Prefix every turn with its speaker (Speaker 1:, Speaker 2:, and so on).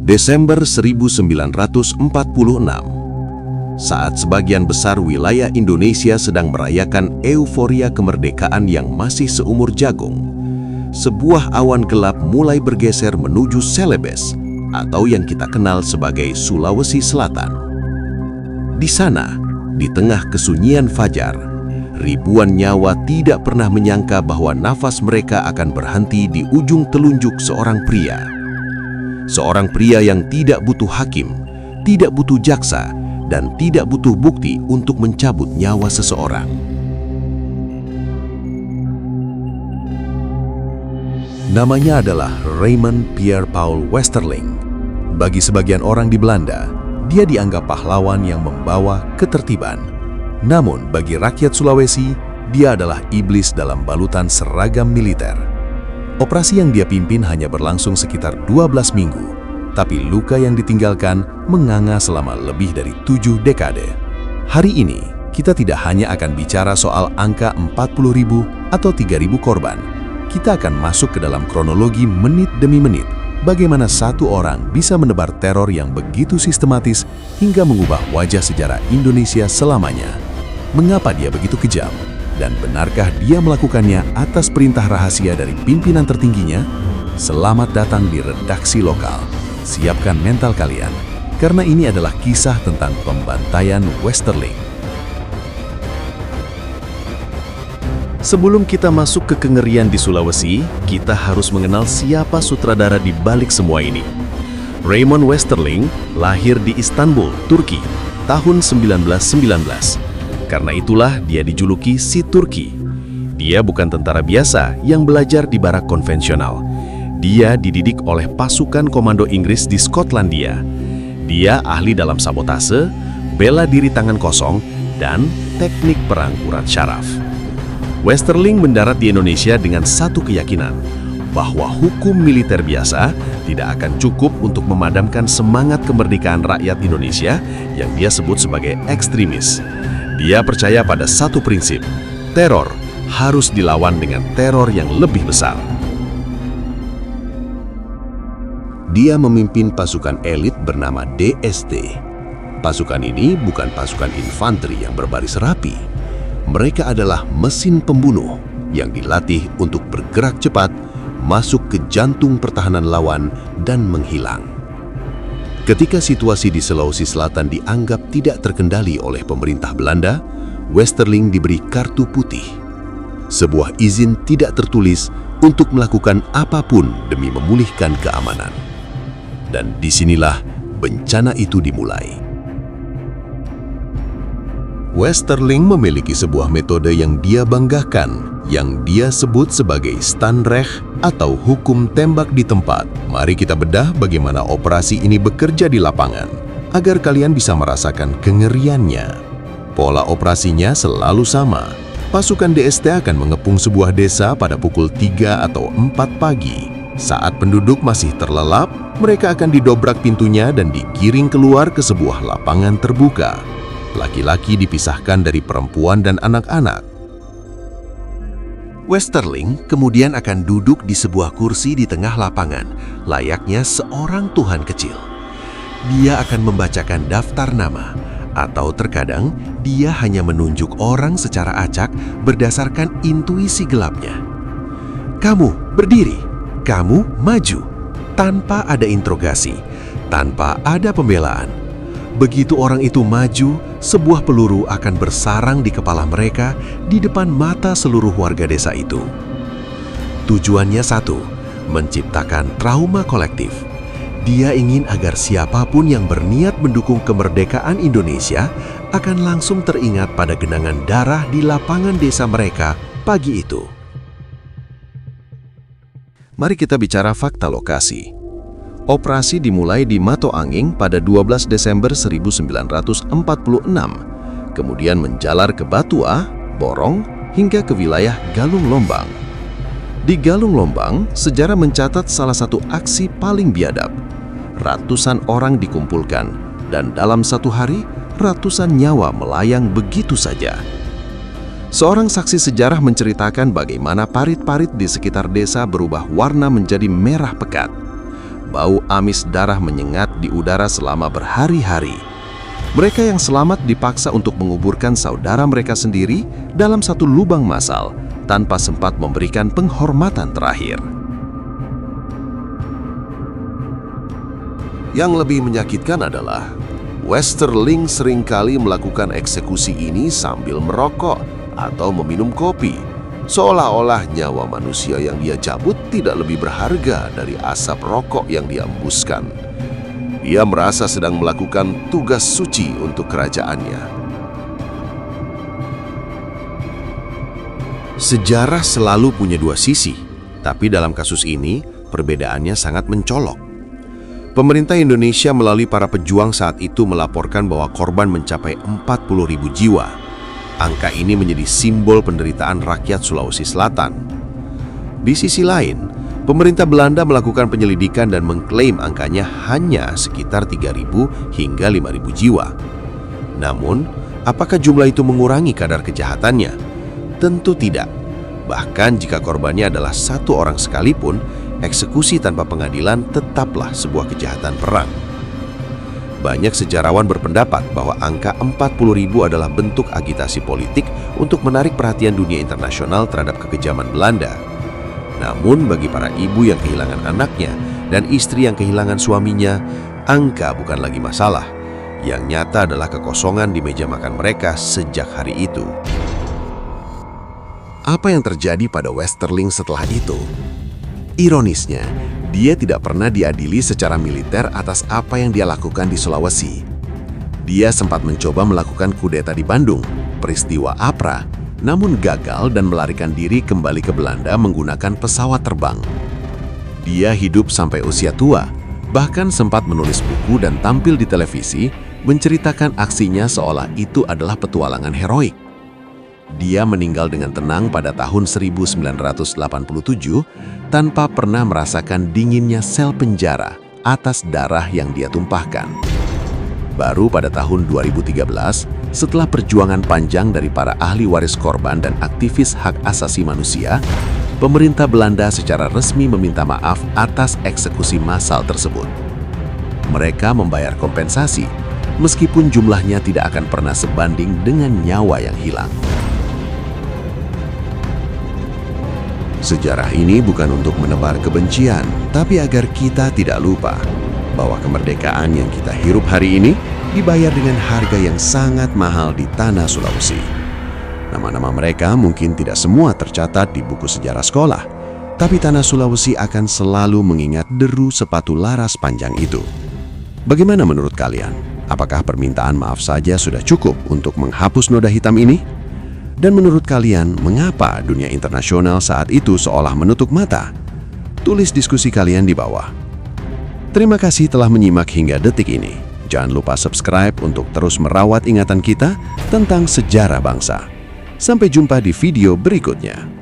Speaker 1: Desember 1946, saat sebagian besar wilayah Indonesia sedang merayakan euforia kemerdekaan yang masih seumur jagung, sebuah awan gelap mulai bergeser menuju Celebes, atau yang kita kenal sebagai Sulawesi Selatan. Di sana, di tengah kesunyian fajar, ribuan nyawa tidak pernah menyangka bahwa nafas mereka akan berhenti di ujung telunjuk seorang pria. Seorang pria yang tidak butuh hakim, tidak butuh jaksa, dan tidak butuh bukti untuk mencabut nyawa seseorang. Namanya adalah Raymond Pierre Paul Westerling. Bagi sebagian orang di Belanda, dia dianggap pahlawan yang membawa ketertiban. Namun bagi rakyat Sulawesi, dia adalah iblis dalam balutan seragam militer. Operasi yang dia pimpin hanya berlangsung sekitar 12 minggu, tapi luka yang ditinggalkan menganga selama lebih dari 7 dekade. Hari ini, kita tidak hanya akan bicara soal angka 40.000 atau 3.000 korban. Kita akan masuk ke dalam kronologi menit demi menit, bagaimana satu orang bisa menebar teror yang begitu sistematis hingga mengubah wajah sejarah Indonesia selamanya. Mengapa dia begitu kejam? Dan benarkah dia melakukannya atas perintah rahasia dari pimpinan tertingginya? Selamat datang di redaksi lokal. Siapkan mental kalian, karena ini adalah kisah tentang pembantaian Westerling. Sebelum kita masuk ke kengerian di Sulawesi, kita harus mengenal siapa sutradara di balik semua ini. Raymond Westerling lahir di Istanbul, Turki, tahun 1919. Karena itulah dia dijuluki si Turki. Dia bukan tentara biasa yang belajar di barak konvensional. Dia dididik oleh pasukan komando Inggris di Skotlandia. Dia ahli dalam sabotase, bela diri tangan kosong, dan teknik perang urat syaraf. Westerling mendarat di Indonesia dengan satu keyakinan, bahwa hukum militer biasa tidak akan cukup untuk memadamkan semangat kemerdekaan rakyat Indonesia yang dia sebut sebagai ekstremis. Dia percaya pada satu prinsip, teror harus dilawan dengan teror yang lebih besar. Dia memimpin pasukan elit bernama DST. Pasukan ini bukan pasukan infanteri yang berbaris rapi. Mereka adalah mesin pembunuh yang dilatih untuk bergerak cepat, masuk ke jantung pertahanan lawan, dan menghilang. Ketika situasi di Sulawesi Selatan dianggap tidak terkendali oleh pemerintah Belanda, Westerling diberi kartu putih. Sebuah izin tidak tertulis untuk melakukan apapun demi memulihkan keamanan. Dan disinilah bencana itu dimulai. Westerling memiliki sebuah metode yang dia banggakan, yang dia sebut sebagai Standrecht atau hukum tembak di tempat. Mari kita bedah bagaimana operasi ini bekerja di lapangan, agar kalian bisa merasakan kengeriannya. Pola operasinya selalu sama. Pasukan DST akan mengepung sebuah desa pada pukul 3 atau 4 pagi. Saat penduduk masih terlelap, mereka akan didobrak pintunya dan digiring keluar ke sebuah lapangan terbuka. Laki-laki dipisahkan dari perempuan dan anak-anak. Westerling kemudian akan duduk di sebuah kursi di tengah lapangan, layaknya seorang tuhan kecil. Dia akan membacakan daftar nama, atau terkadang dia hanya menunjuk orang secara acak berdasarkan intuisi gelapnya. Kamu berdiri, kamu maju, tanpa ada interogasi, tanpa ada pembelaan. Begitu orang itu maju, sebuah peluru akan bersarang di kepala mereka di depan mata seluruh warga desa itu. Tujuannya satu, menciptakan trauma kolektif. Dia ingin agar siapapun yang berniat mendukung kemerdekaan Indonesia akan langsung teringat pada genangan darah di lapangan desa mereka pagi itu. Mari kita bicara fakta lokasi. Operasi dimulai di Mato Anging pada 12 Desember 1946, kemudian menjalar ke Batua, Borong, hingga ke wilayah Galung Lombang. Di Galung Lombang, sejarah mencatat salah satu aksi paling biadab. Ratusan orang dikumpulkan, dan dalam satu hari, ratusan nyawa melayang begitu saja. Seorang saksi sejarah menceritakan bagaimana parit-parit di sekitar desa berubah warna menjadi merah pekat. Bau amis darah menyengat di udara selama berhari-hari. Mereka yang selamat dipaksa untuk menguburkan saudara mereka sendiri dalam satu lubang massal tanpa sempat memberikan penghormatan terakhir. Yang lebih menyakitkan adalah Westerling seringkali melakukan eksekusi ini sambil merokok atau meminum kopi, seolah-olah nyawa manusia yang dia cabut tidak lebih berharga dari asap rokok yang dia embuskan. Dia merasa sedang melakukan tugas suci untuk kerajaannya. Sejarah selalu punya dua sisi, tapi dalam kasus ini perbedaannya sangat mencolok. Pemerintah Indonesia melalui para pejuang saat itu melaporkan bahwa korban mencapai 40.000 jiwa. Angka ini menjadi simbol penderitaan rakyat Sulawesi Selatan. Di sisi lain, pemerintah Belanda melakukan penyelidikan dan mengklaim angkanya hanya sekitar 3.000 hingga 5.000 jiwa. Namun, apakah jumlah itu mengurangi kadar kejahatannya? Tentu tidak. Bahkan jika korbannya adalah satu orang sekalipun, eksekusi tanpa pengadilan tetaplah sebuah kejahatan perang. Banyak sejarawan berpendapat bahwa angka 40.000 adalah bentuk agitasi politik untuk menarik perhatian dunia internasional terhadap kekejaman Belanda. Namun bagi para ibu yang kehilangan anaknya dan istri yang kehilangan suaminya, angka bukan lagi masalah. Yang nyata adalah kekosongan di meja makan mereka sejak hari itu. Apa yang terjadi pada Westerling setelah itu? Ironisnya, dia tidak pernah diadili secara militer atas apa yang dia lakukan di Sulawesi. Dia sempat mencoba melakukan kudeta di Bandung, peristiwa APRA, namun gagal dan melarikan diri kembali ke Belanda menggunakan pesawat terbang. Dia hidup sampai usia tua, bahkan sempat menulis buku dan tampil di televisi menceritakan aksinya seolah itu adalah petualangan heroik. Dia meninggal dengan tenang pada tahun 1987 tanpa pernah merasakan dinginnya sel penjara atas darah yang dia tumpahkan. Baru pada tahun 2013, setelah perjuangan panjang dari para ahli waris korban dan aktivis hak asasi manusia, pemerintah Belanda secara resmi meminta maaf atas eksekusi massal tersebut. Mereka membayar kompensasi, meskipun jumlahnya tidak akan pernah sebanding dengan nyawa yang hilang. Sejarah ini bukan untuk menebar kebencian, tapi agar kita tidak lupa bahwa kemerdekaan yang kita hirup hari ini dibayar dengan harga yang sangat mahal di tanah Sulawesi. Nama-nama mereka mungkin tidak semua tercatat di buku sejarah sekolah, tapi tanah Sulawesi akan selalu mengingat deru sepatu laras panjang itu. Bagaimana menurut kalian? Apakah permintaan maaf saja sudah cukup untuk menghapus noda hitam ini? Dan menurut kalian, mengapa dunia internasional saat itu seolah menutup mata? Tulis diskusi kalian di bawah. Terima kasih telah menyimak hingga detik ini. Jangan lupa subscribe untuk terus merawat ingatan kita tentang sejarah bangsa. Sampai jumpa di video berikutnya.